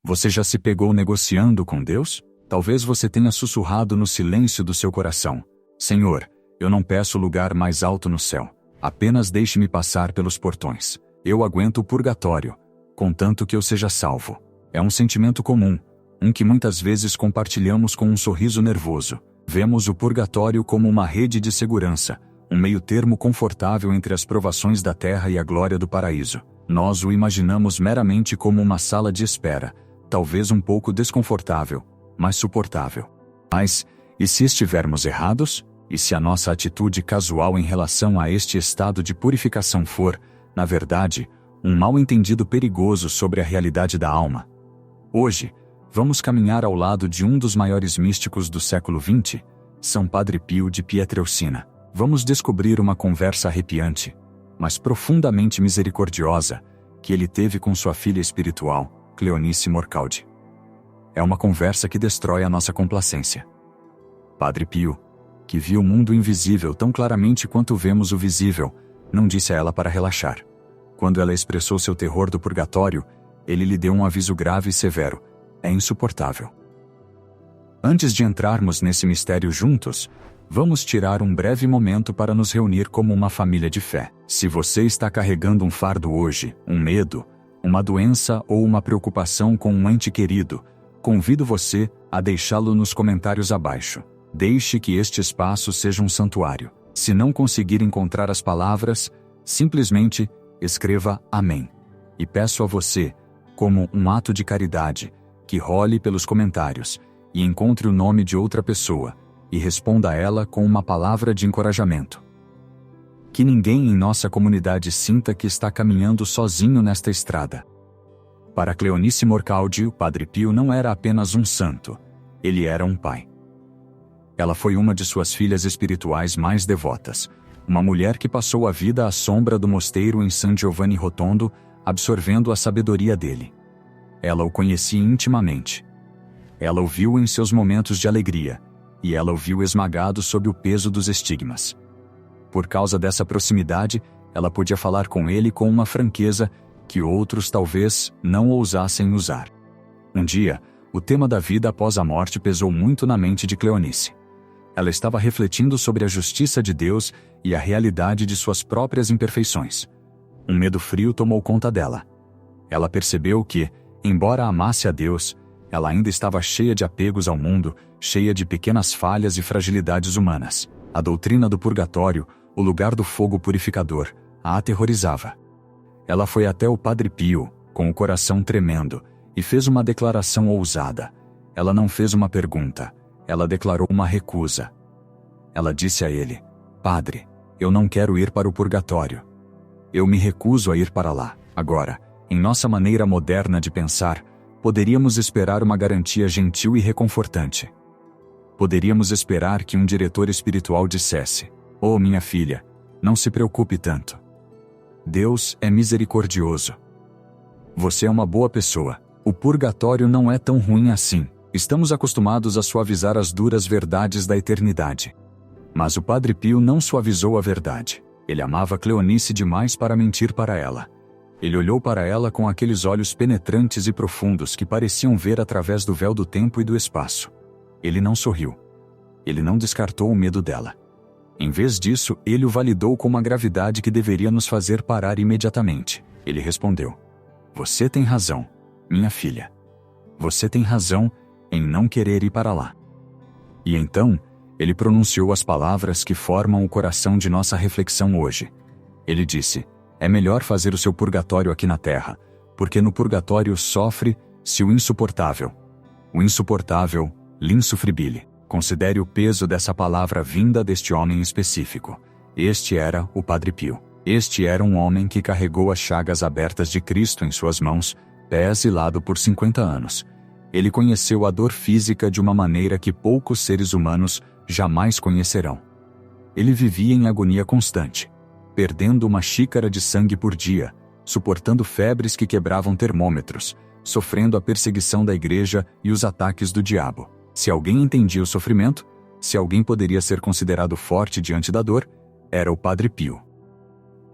Você já se pegou negociando com Deus? Talvez você tenha sussurrado no silêncio do seu coração: Senhor, eu não peço lugar mais alto no céu. Apenas deixe-me passar pelos portões. Eu aguento o purgatório, contanto que eu seja salvo. É um sentimento comum, um que muitas vezes compartilhamos com um sorriso nervoso. Vemos o purgatório como uma rede de segurança, um meio-termo confortável entre as provações da terra e a glória do paraíso. Nós o imaginamos meramente como uma sala de espera, talvez um pouco desconfortável, mas suportável. Mas, e se estivermos errados? E se a nossa atitude casual em relação a este estado de purificação for, na verdade, um mal-entendido perigoso sobre a realidade da alma? Hoje, vamos caminhar ao lado de um dos maiores místicos do século XX, São Padre Pio de Pietrelcina. Vamos descobrir uma conversa arrepiante, mas profundamente misericordiosa, que ele teve com sua filha espiritual, Cleonice Morcaldi. É uma conversa que destrói a nossa complacência. Padre Pio, que viu o mundo invisível tão claramente quanto vemos o visível, não disse a ela para relaxar. Quando ela expressou seu terror do purgatório, ele lhe deu um aviso grave e severo: é insuportável. Antes de entrarmos nesse mistério juntos, vamos tirar um breve momento para nos reunir como uma família de fé. Se você está carregando um fardo hoje, um medo, uma doença ou uma preocupação com um ente querido, convido você a deixá-lo nos comentários abaixo. Deixe que este espaço seja um santuário. Se não conseguir encontrar as palavras, simplesmente escreva Amém. E peço a você, como um ato de caridade, que role pelos comentários e encontre o nome de outra pessoa e responda a ela com uma palavra de encorajamento. Que ninguém em nossa comunidade sinta que está caminhando sozinho nesta estrada. Para Cleonice Morcaldi, o Padre Pio não era apenas um santo, ele era um pai. Ela foi uma de suas filhas espirituais mais devotas, uma mulher que passou a vida à sombra do mosteiro em San Giovanni Rotondo, absorvendo a sabedoria dele. Ela o conhecia intimamente. Ela o viu em seus momentos de alegria, e ela o viu esmagado sob o peso dos estigmas. Por causa dessa proximidade, ela podia falar com ele com uma franqueza que outros talvez não ousassem usar. Um dia, o tema da vida após a morte pesou muito na mente de Cleonice. Ela estava refletindo sobre a justiça de Deus e a realidade de suas próprias imperfeições. Um medo frio tomou conta dela. Ela percebeu que, embora amasse a Deus, ela ainda estava cheia de apegos ao mundo, cheia de pequenas falhas e fragilidades humanas. A doutrina do purgatório, o lugar do fogo purificador, a aterrorizava. Ela foi até o Padre Pio, com o coração tremendo, e fez uma declaração ousada. Ela não fez uma pergunta, ela declarou uma recusa. Ela disse a ele: Padre, eu não quero ir para o purgatório. Eu me recuso a ir para lá. Agora, em nossa maneira moderna de pensar, poderíamos esperar uma garantia gentil e reconfortante. Poderíamos esperar que um diretor espiritual dissesse: Oh, minha filha, não se preocupe tanto. Deus é misericordioso. Você é uma boa pessoa. O purgatório não é tão ruim assim. Estamos acostumados a suavizar as duras verdades da eternidade. Mas o Padre Pio não suavizou a verdade. Ele amava Cleonice demais para mentir para ela. Ele olhou para ela com aqueles olhos penetrantes e profundos que pareciam ver através do véu do tempo e do espaço. Ele não sorriu. Ele não descartou o medo dela. Em vez disso, ele o validou com uma gravidade que deveria nos fazer parar imediatamente. Ele respondeu: Você tem razão, minha filha. Você tem razão em não querer ir para lá. E então, ele pronunciou as palavras que formam o coração de nossa reflexão hoje. Ele disse: É melhor fazer o seu purgatório aqui na terra, porque no purgatório sofre-se o insuportável. O insuportável, l'insufribile. Considere o peso dessa palavra vinda deste homem específico. Este era o Padre Pio. Este era um homem que carregou as chagas abertas de Cristo em suas mãos, pés e lado por 50 anos. Ele conheceu a dor física de uma maneira que poucos seres humanos jamais conhecerão. Ele vivia em agonia constante, perdendo uma xícara de sangue por dia, suportando febres que quebravam termômetros, sofrendo a perseguição da igreja e os ataques do diabo. Se alguém entendia o sofrimento, se alguém poderia ser considerado forte diante da dor, era o Padre Pio.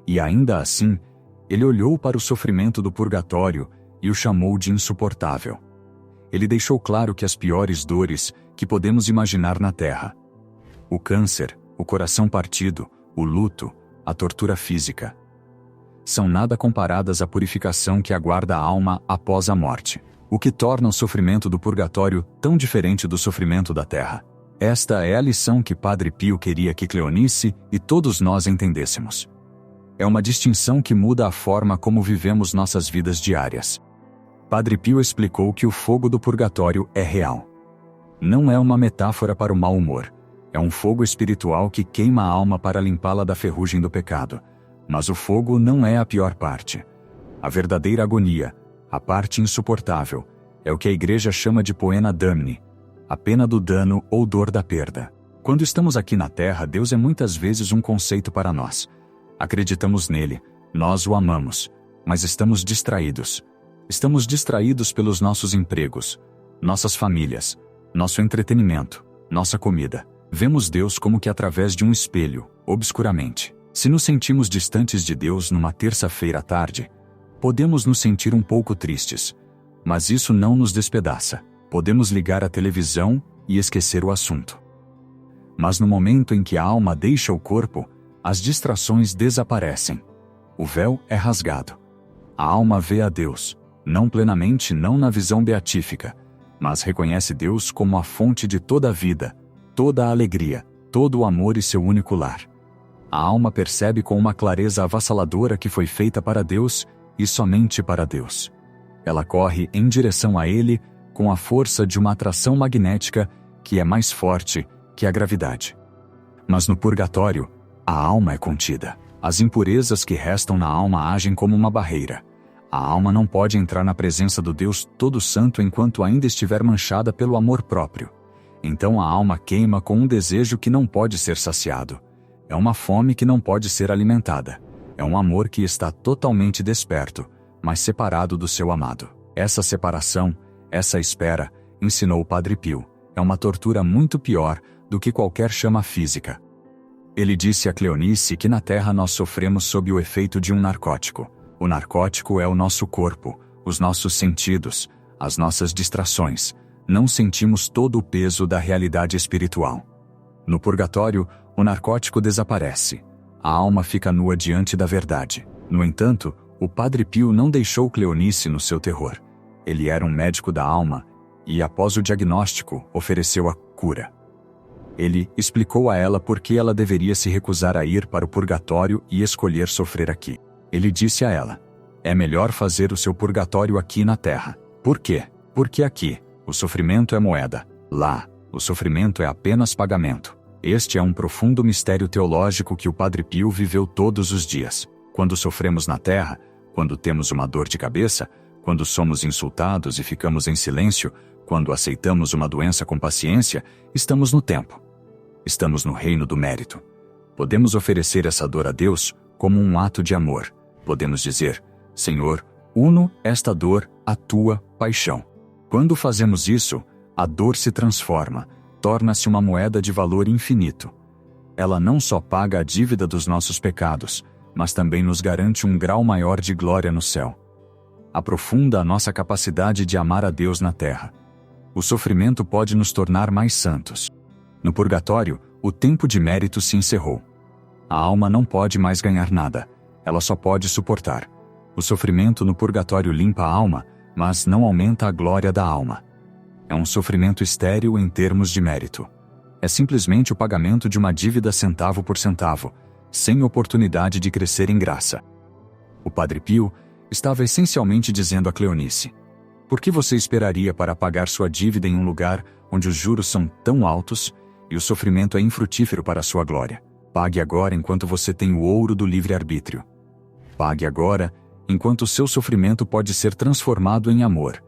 E ainda assim, ele olhou para o sofrimento do purgatório e o chamou de insuportável. ele deixou claro que as piores dores que podemos imaginar na Terra, o câncer, o coração partido, o luto, a tortura física, são nada comparadas à purificação que aguarda a alma após a morte, o que torna o sofrimento do purgatório tão diferente do sofrimento da Terra. Esta é a lição que Padre Pio queria que Cleonice e todos nós entendêssemos. É uma distinção que muda a forma como vivemos nossas vidas diárias. Padre Pio explicou que o fogo do purgatório é real. Não é uma metáfora para o mau humor. É um fogo espiritual que queima a alma para limpá-la da ferrugem do pecado. Mas o fogo não é a pior parte. A verdadeira agonia, a parte insuportável, é o que a Igreja chama de poena damni, a pena do dano ou dor da perda. Quando estamos aqui na Terra, Deus é muitas vezes um conceito para nós. Acreditamos nele, nós o amamos, mas estamos distraídos. Estamos distraídos pelos nossos empregos, nossas famílias, nosso entretenimento, nossa comida. Vemos Deus como que através de um espelho, obscuramente. Se nos sentimos distantes de Deus numa terça-feira à tarde, podemos nos sentir um pouco tristes, mas isso não nos despedaça. Podemos ligar a televisão e esquecer o assunto. Mas no momento em que a alma deixa o corpo, as distrações desaparecem. O véu é rasgado. A alma vê a Deus, não plenamente, não na visão beatífica, mas reconhece Deus como a fonte de toda a vida, toda a alegria, todo o amor e seu único lar. A alma percebe com uma clareza avassaladora que foi feita para Deus e somente para Deus. Ela corre em direção a Ele com a força de uma atração magnética que é mais forte que a gravidade. Mas no purgatório, a alma é contida. As impurezas que restam na alma agem como uma barreira. A alma não pode entrar na presença do Deus Todo-Santo enquanto ainda estiver manchada pelo amor próprio. Então a alma queima com um desejo que não pode ser saciado. É uma fome que não pode ser alimentada. É um amor que está totalmente desperto, mas separado do seu amado. Essa separação, essa espera, ensinou o Padre Pio, é uma tortura muito pior do que qualquer chama física. Ele disse a Cleonice que na Terra nós sofremos sob o efeito de um narcótico. O narcótico é o nosso corpo, os nossos sentidos, as nossas distrações. Não sentimos todo o peso da realidade espiritual. No purgatório, o narcótico desaparece. A alma fica nua diante da verdade. No entanto, o Padre Pio não deixou Cleonice no seu terror. Ele era um médico da alma e, após o diagnóstico, ofereceu a cura. Ele explicou a ela por que ela deveria se recusar a ir para o purgatório e escolher sofrer aqui. Ele disse a ela: é melhor fazer o seu purgatório aqui na Terra. Por quê? Porque aqui, o sofrimento é moeda. Lá, o sofrimento é apenas pagamento. Este é um profundo mistério teológico que o Padre Pio viveu todos os dias. Quando sofremos na Terra, quando temos uma dor de cabeça, quando somos insultados e ficamos em silêncio, quando aceitamos uma doença com paciência, estamos no tempo. Estamos no reino do mérito. Podemos oferecer essa dor a Deus como um ato de amor. Podemos dizer: Senhor, uno esta dor à tua paixão. Quando fazemos isso, a dor se transforma, torna-se uma moeda de valor infinito. Ela não só paga a dívida dos nossos pecados, mas também nos garante um grau maior de glória no céu. Aprofunda a nossa capacidade de amar a Deus na terra. O sofrimento pode nos tornar mais santos. No purgatório, o tempo de mérito se encerrou. A alma não pode mais ganhar nada, ela só pode suportar. O sofrimento no purgatório limpa a alma, mas não aumenta a glória da alma. É um sofrimento estéril em termos de mérito. É simplesmente o pagamento de uma dívida centavo por centavo, sem oportunidade de crescer em graça. O Padre Pio estava essencialmente dizendo a Cleonice: por que você esperaria para pagar sua dívida em um lugar onde os juros são tão altos e o sofrimento é infrutífero para a sua glória? Pague agora enquanto você tem o ouro do livre-arbítrio. Pague agora enquanto o seu sofrimento pode ser transformado em amor.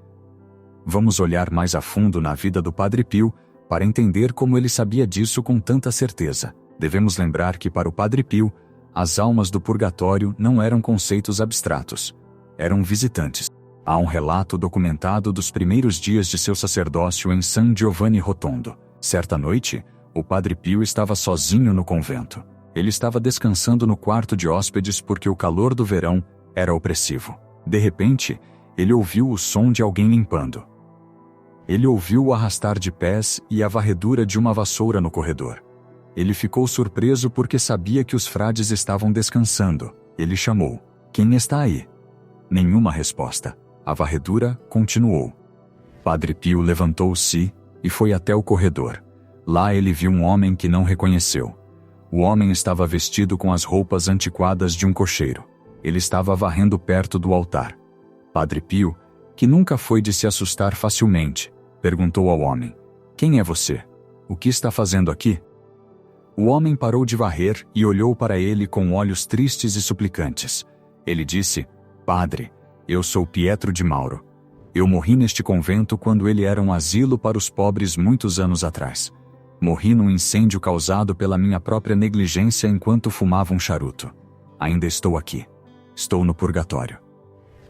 Vamos olhar mais a fundo na vida do Padre Pio para entender como ele sabia disso com tanta certeza. Devemos lembrar que para o Padre Pio, as almas do purgatório não eram conceitos abstratos. Eram visitantes. Há um relato documentado dos primeiros dias de seu sacerdócio em San Giovanni Rotondo. Certa noite, o Padre Pio estava sozinho no convento. Ele estava descansando no quarto de hóspedes porque o calor do verão era opressivo. De repente, ele ouviu o som de alguém limpando. Ele ouviu o arrastar de pés e a varredura de uma vassoura no corredor. Ele ficou surpreso porque sabia que os frades estavam descansando. Ele chamou: "Quem está aí?" Nenhuma resposta. A varredura continuou. Padre Pio levantou-se e foi até o corredor. Lá ele viu um homem que não reconheceu. O homem estava vestido com as roupas antiquadas de um cocheiro. Ele estava varrendo perto do altar. Padre Pio, que nunca foi de se assustar facilmente, perguntou ao homem: "Quem é você? O que está fazendo aqui?" O homem parou de varrer e olhou para ele com olhos tristes e suplicantes. Ele disse: "Padre, eu sou Pietro de Mauro. Eu morri neste convento quando ele era um asilo para os pobres muitos anos atrás. Morri num incêndio causado pela minha própria negligência enquanto fumava um charuto. Ainda estou aqui. Estou no purgatório.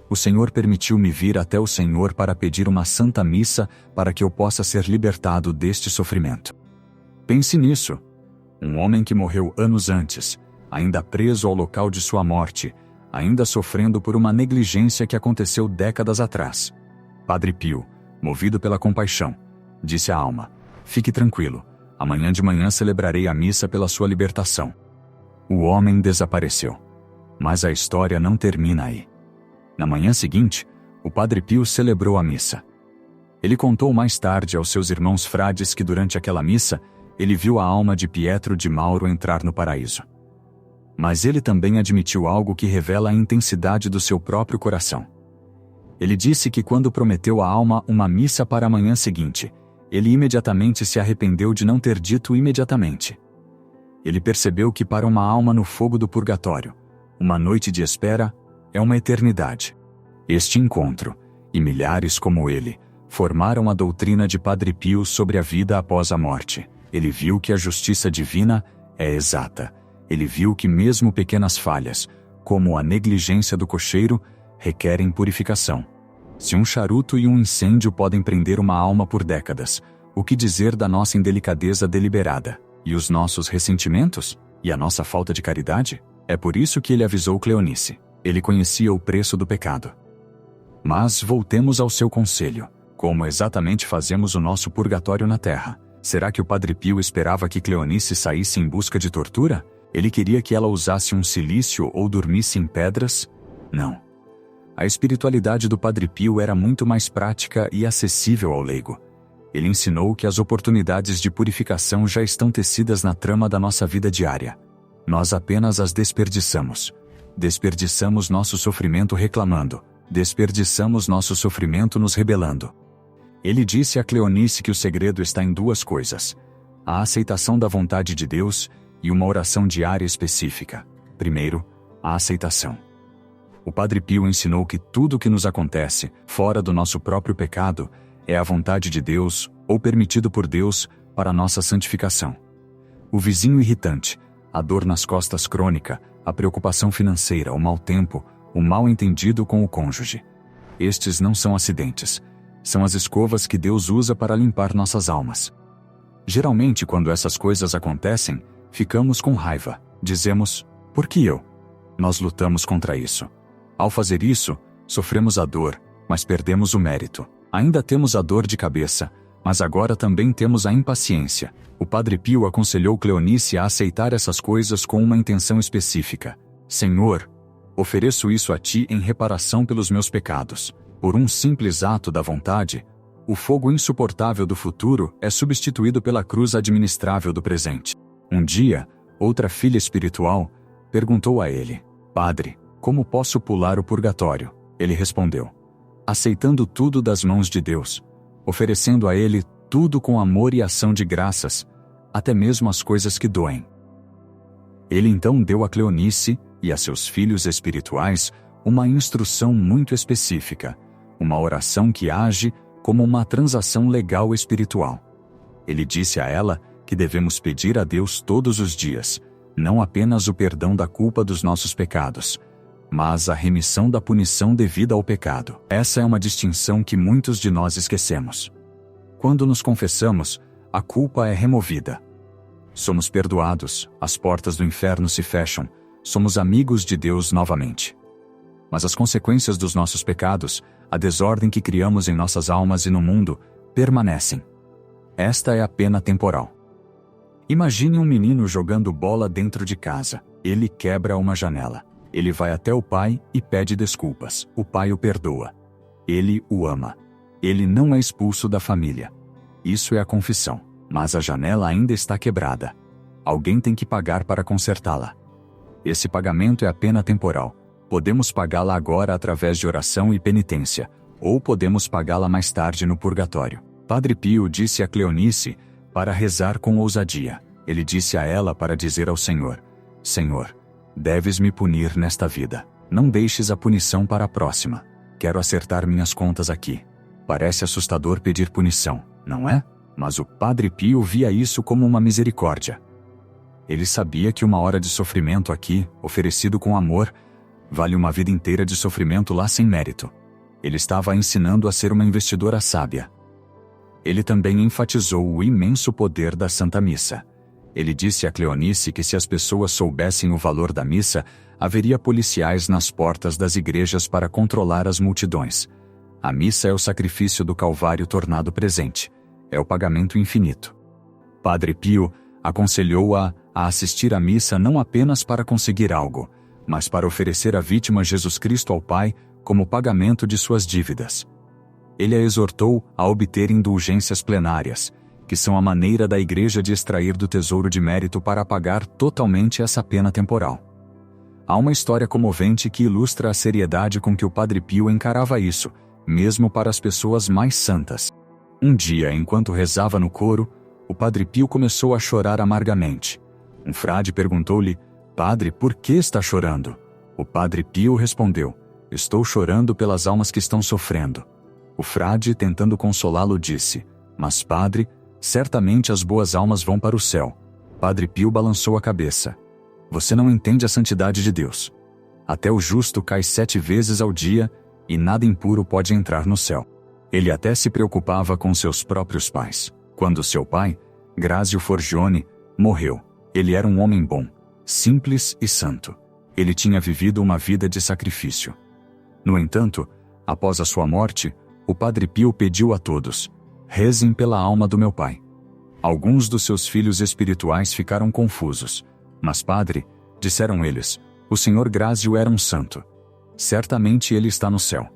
O Senhor permitiu-me vir até o Senhor para pedir uma santa missa para que eu possa ser libertado deste sofrimento. Pense nisso. Um homem que morreu anos antes, ainda preso ao local de sua morte, ainda sofrendo por uma negligência que aconteceu décadas atrás. Padre Pio, movido pela compaixão, disse à alma: "Fique tranquilo, amanhã de manhã celebrarei a missa pela sua libertação." O homem desapareceu. Mas a história não termina aí. Na manhã seguinte, o Padre Pio celebrou a missa. Ele contou mais tarde aos seus irmãos frades que durante aquela missa, ele viu a alma de Pietro de Mauro entrar no paraíso. Mas ele também admitiu algo que revela a intensidade do seu próprio coração. Ele disse que quando prometeu à alma uma missa para a manhã seguinte, ele imediatamente se arrependeu de não ter dito imediatamente. Ele percebeu que para uma alma no fogo do purgatório, uma noite de espera é uma eternidade. Este encontro, e milhares como ele, formaram a doutrina de Padre Pio sobre a vida após a morte. Ele viu que a justiça divina é exata. Ele viu que mesmo pequenas falhas, como a negligência do cocheiro, requerem purificação. Se um charuto e um incêndio podem prender uma alma por décadas, o que dizer da nossa indelicadeza deliberada? E os nossos ressentimentos? E a nossa falta de caridade? É por isso que ele avisou Cleonice. Ele conhecia o preço do pecado. Mas voltemos ao seu conselho. Como exatamente fazemos o nosso purgatório na terra? Será que o Padre Pio esperava que Cleonice saísse em busca de tortura? Ele queria que ela usasse um cilício ou dormisse em pedras? Não. A espiritualidade do Padre Pio era muito mais prática e acessível ao leigo. Ele ensinou que as oportunidades de purificação já estão tecidas na trama da nossa vida diária. Nós apenas as desperdiçamos. Desperdiçamos nosso sofrimento reclamando. Desperdiçamos nosso sofrimento nos rebelando. Ele disse a Cleonice que o segredo está em duas coisas: a aceitação da vontade de Deus e uma oração diária específica. Primeiro, a aceitação. O Padre Pio ensinou que tudo o que nos acontece, fora do nosso próprio pecado, é a vontade de Deus, ou permitido por Deus, para nossa santificação. O vizinho irritante, a dor nas costas crônica, a preocupação financeira, o mau tempo, o mal-entendido com o cônjuge. Estes não são acidentes. São as escovas que Deus usa para limpar nossas almas. Geralmente, quando essas coisas acontecem, ficamos com raiva. Dizemos: "Por que eu?" Nós lutamos contra isso. Ao fazer isso, sofremos a dor, mas perdemos o mérito. Ainda temos a dor de cabeça, mas agora também temos a impaciência. O Padre Pio aconselhou Cleonice a aceitar essas coisas com uma intenção específica. Senhor, ofereço isso a ti em reparação pelos meus pecados. Por um simples ato da vontade, o fogo insuportável do futuro é substituído pela cruz administrável do presente. Um dia, outra filha espiritual perguntou a ele: Padre, como posso pular o purgatório? Ele respondeu: aceitando tudo das mãos de Deus, oferecendo a Ele tudo com amor e ação de graças, até mesmo as coisas que doem. Ele então deu a Cleonice e a seus filhos espirituais uma instrução muito específica, uma oração que age como uma transação legal espiritual. Ele disse a ela que devemos pedir a Deus todos os dias, não apenas o perdão da culpa dos nossos pecados, mas a remissão da punição devida ao pecado. Essa é uma distinção que muitos de nós esquecemos. Quando nos confessamos, a culpa é removida. Somos perdoados, as portas do inferno se fecham, somos amigos de Deus novamente. Mas as consequências dos nossos pecados, a desordem que criamos em nossas almas e no mundo, permanecem. Esta é a pena temporal. Imagine um menino jogando bola dentro de casa. Ele quebra uma janela. Ele vai até o pai e pede desculpas. O pai o perdoa. Ele o ama. Ele não é expulso da família. Isso é a confissão. Mas a janela ainda está quebrada. Alguém tem que pagar para consertá-la. Esse pagamento é a pena temporal. Podemos pagá-la agora através de oração e penitência, ou podemos pagá-la mais tarde no purgatório. Padre Pio disse a Cleonice para rezar com ousadia. Ele disse a ela para dizer ao Senhor: Senhor, deves me punir nesta vida. Não deixes a punição para a próxima. Quero acertar minhas contas aqui. Parece assustador pedir punição, não é? Mas o Padre Pio via isso como uma misericórdia. Ele sabia que uma hora de sofrimento aqui, oferecido com amor, vale uma vida inteira de sofrimento lá sem mérito. Ele estava a ensinando a ser uma investidora sábia. Ele também enfatizou o imenso poder da Santa Missa. Ele disse a Cleonice que se as pessoas soubessem o valor da missa, haveria policiais nas portas das igrejas para controlar as multidões. A missa é o sacrifício do Calvário tornado presente. É o pagamento infinito. Padre Pio aconselhou-a a assistir à missa não apenas para conseguir algo, mas para oferecer a vítima Jesus Cristo ao Pai como pagamento de suas dívidas. Ele a exortou a obter indulgências plenárias, que são a maneira da Igreja de extrair do tesouro de mérito para pagar totalmente essa pena temporal. Há uma história comovente que ilustra a seriedade com que o Padre Pio encarava isso, mesmo para as pessoas mais santas. Um dia, enquanto rezava no coro, o Padre Pio começou a chorar amargamente. Um frade perguntou-lhe: Padre, por que está chorando? O Padre Pio respondeu: Estou chorando pelas almas que estão sofrendo. O frade, tentando consolá-lo, disse: Mas, Padre, certamente as boas almas vão para o céu. Padre Pio balançou a cabeça. Você não entende a santidade de Deus. Até o justo cai 7 vezes ao dia e nada impuro pode entrar no céu. Ele até se preocupava com seus próprios pais. Quando seu pai, Grazio Forgione, morreu, ele era um homem bom, simples e santo. Ele tinha vivido uma vida de sacrifício. No entanto, após a sua morte, o Padre Pio pediu a todos: rezem pela alma do meu pai. Alguns dos seus filhos espirituais ficaram confusos. Mas, padre, disseram eles, o Senhor Grazio era um santo. Certamente ele está no céu.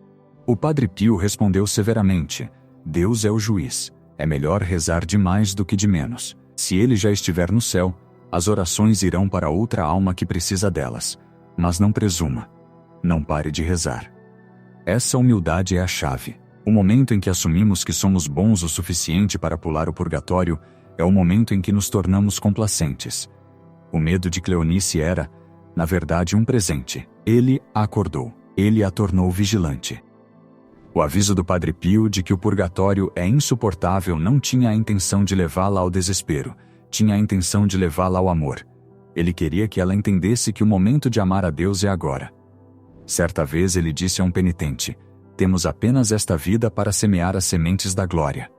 O Padre Pio respondeu severamente: Deus é o juiz. É melhor rezar de mais do que de menos. Se ele já estiver no céu, as orações irão para outra alma que precisa delas. Mas não presuma. Não pare de rezar. Essa humildade é a chave. O momento em que assumimos que somos bons o suficiente para pular o purgatório é o momento em que nos tornamos complacentes. O medo de Cleonice era, na verdade, um presente. Ele a acordou. Ele a tornou vigilante. O aviso do Padre Pio de que o purgatório é insuportável não tinha a intenção de levá-la ao desespero, tinha a intenção de levá-la ao amor. Ele queria que ela entendesse que o momento de amar a Deus é agora. Certa vez ele disse a um penitente: temos apenas esta vida para semear as sementes da glória.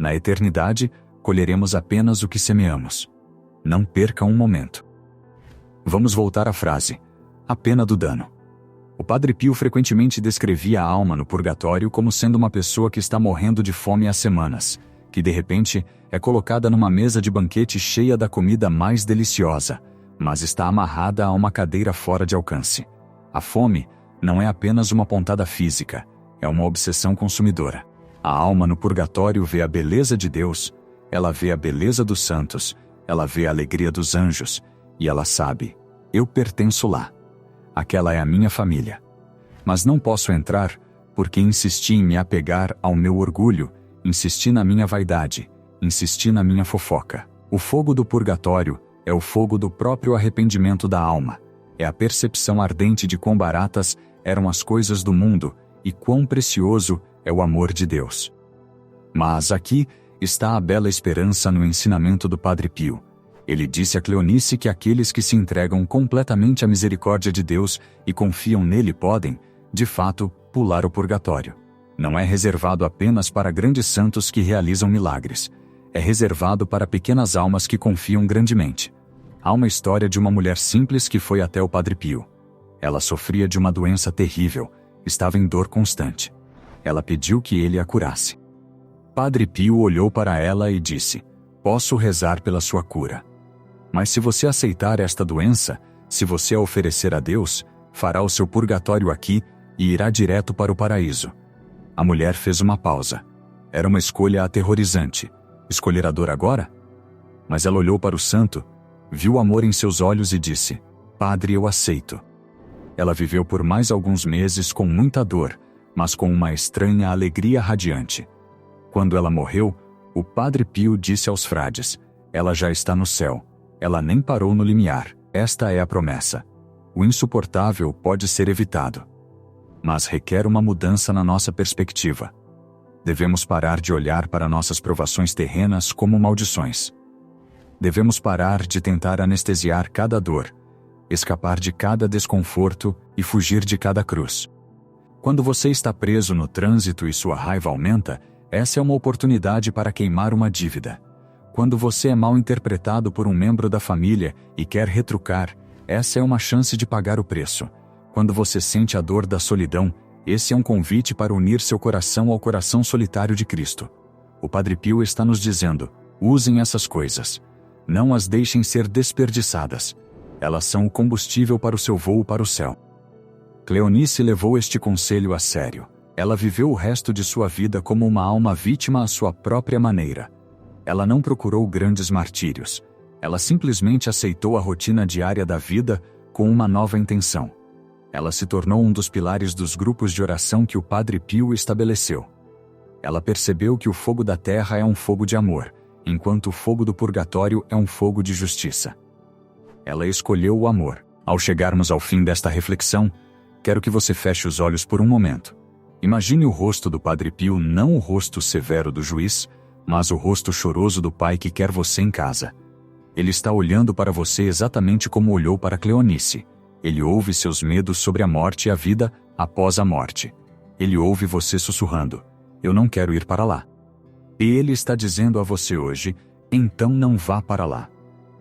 Na eternidade, colheremos apenas o que semeamos. Não perca um momento. Vamos voltar à frase: a pena do dano. O Padre Pio frequentemente descrevia a alma no purgatório como sendo uma pessoa que está morrendo de fome há semanas, que de repente é colocada numa mesa de banquete cheia da comida mais deliciosa, mas está amarrada a uma cadeira fora de alcance. A fome não é apenas uma pontada física, é uma obsessão consumidora. A alma no purgatório vê a beleza de Deus, ela vê a beleza dos santos, ela vê a alegria dos anjos, e ela sabe: eu pertenço lá. Aquela é a minha família. Mas não posso entrar, porque insisti em me apegar ao meu orgulho, insisti na minha vaidade, insisti na minha fofoca. O fogo do purgatório é o fogo do próprio arrependimento da alma. É a percepção ardente de quão baratas eram as coisas do mundo e quão precioso é o amor de Deus. Mas aqui está a bela esperança no ensinamento do Padre Pio. Ele disse a Cleonice que aqueles que se entregam completamente à misericórdia de Deus e confiam nele podem, de fato, pular o purgatório. Não é reservado apenas para grandes santos que realizam milagres. É reservado para pequenas almas que confiam grandemente. Há uma história de uma mulher simples que foi até o Padre Pio. Ela sofria de uma doença terrível, estava em dor constante. Ela pediu que ele a curasse. Padre Pio olhou para ela e disse: posso rezar pela sua cura. Mas se você aceitar esta doença, se você a oferecer a Deus, fará o seu purgatório aqui e irá direto para o paraíso. A mulher fez uma pausa. Era uma escolha aterrorizante. Escolher a dor agora? Mas ela olhou para o santo, viu o amor em seus olhos e disse: Padre, eu aceito. Ela viveu por mais alguns meses com muita dor, mas com uma estranha alegria radiante. Quando ela morreu, o Padre Pio disse aos frades: ela já está no céu. Ela nem parou no limiar. Esta é a promessa. O insuportável pode ser evitado, mas requer uma mudança na nossa perspectiva. Devemos parar de olhar para nossas provações terrenas como maldições. Devemos parar de tentar anestesiar cada dor, escapar de cada desconforto e fugir de cada cruz. Quando você está preso no trânsito e sua raiva aumenta, essa é uma oportunidade para queimar uma dívida. Quando você é mal interpretado por um membro da família e quer retrucar, essa é uma chance de pagar o preço. Quando você sente a dor da solidão, esse é um convite para unir seu coração ao coração solitário de Cristo. O Padre Pio está nos dizendo: usem essas coisas. Não as deixem ser desperdiçadas. Elas são o combustível para o seu voo para o céu. Cleonice levou este conselho a sério. Ela viveu o resto de sua vida como uma alma vítima à sua própria maneira. Ela não procurou grandes martírios. Ela simplesmente aceitou a rotina diária da vida com uma nova intenção. Ela se tornou um dos pilares dos grupos de oração que o Padre Pio estabeleceu. Ela percebeu que o fogo da terra é um fogo de amor, enquanto o fogo do purgatório é um fogo de justiça. Ela escolheu o amor. Ao chegarmos ao fim desta reflexão, quero que você feche os olhos por um momento. Imagine o rosto do Padre Pio, não o rosto severo do juiz, mas o rosto choroso do pai que quer você em casa. Ele está olhando para você exatamente como olhou para Cleonice. Ele ouve seus medos sobre a morte e a vida após a morte. Ele ouve você sussurrando: eu não quero ir para lá. E ele está dizendo a você hoje: então não vá para lá.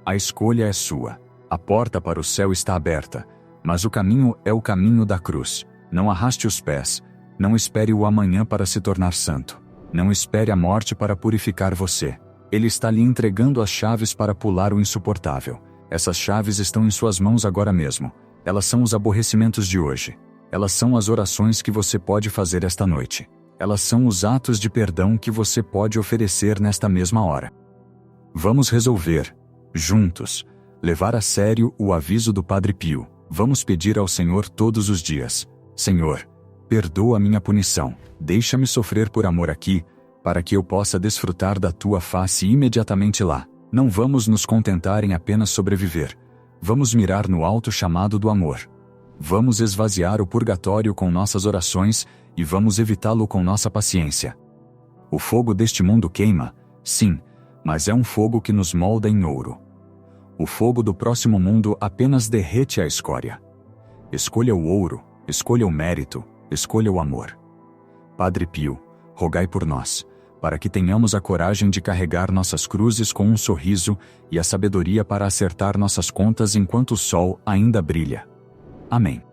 A escolha é sua. A porta para o céu está aberta, mas o caminho é o caminho da cruz. Não arraste os pés. Não espere o amanhã para se tornar santo. Não espere a morte para purificar você. Ele está lhe entregando as chaves para pular o insuportável. Essas chaves estão em suas mãos agora mesmo. Elas são os aborrecimentos de hoje. Elas são as orações que você pode fazer esta noite. Elas são os atos de perdão que você pode oferecer nesta mesma hora. Vamos resolver, juntos, levar a sério o aviso do Padre Pio. Vamos pedir ao Senhor todos os dias: Senhor, perdoa minha punição. Deixa-me sofrer por amor aqui, para que eu possa desfrutar da tua face imediatamente lá. Não vamos nos contentar em apenas sobreviver. Vamos mirar no alto chamado do amor. Vamos esvaziar o purgatório com nossas orações e vamos evitá-lo com nossa paciência. O fogo deste mundo queima, sim, mas é um fogo que nos molda em ouro. O fogo do próximo mundo apenas derrete a escória. Escolha o ouro, escolha o mérito, escolha o amor. Padre Pio, rogai por nós, para que tenhamos a coragem de carregar nossas cruzes com um sorriso e a sabedoria para acertar nossas contas enquanto o sol ainda brilha. Amém.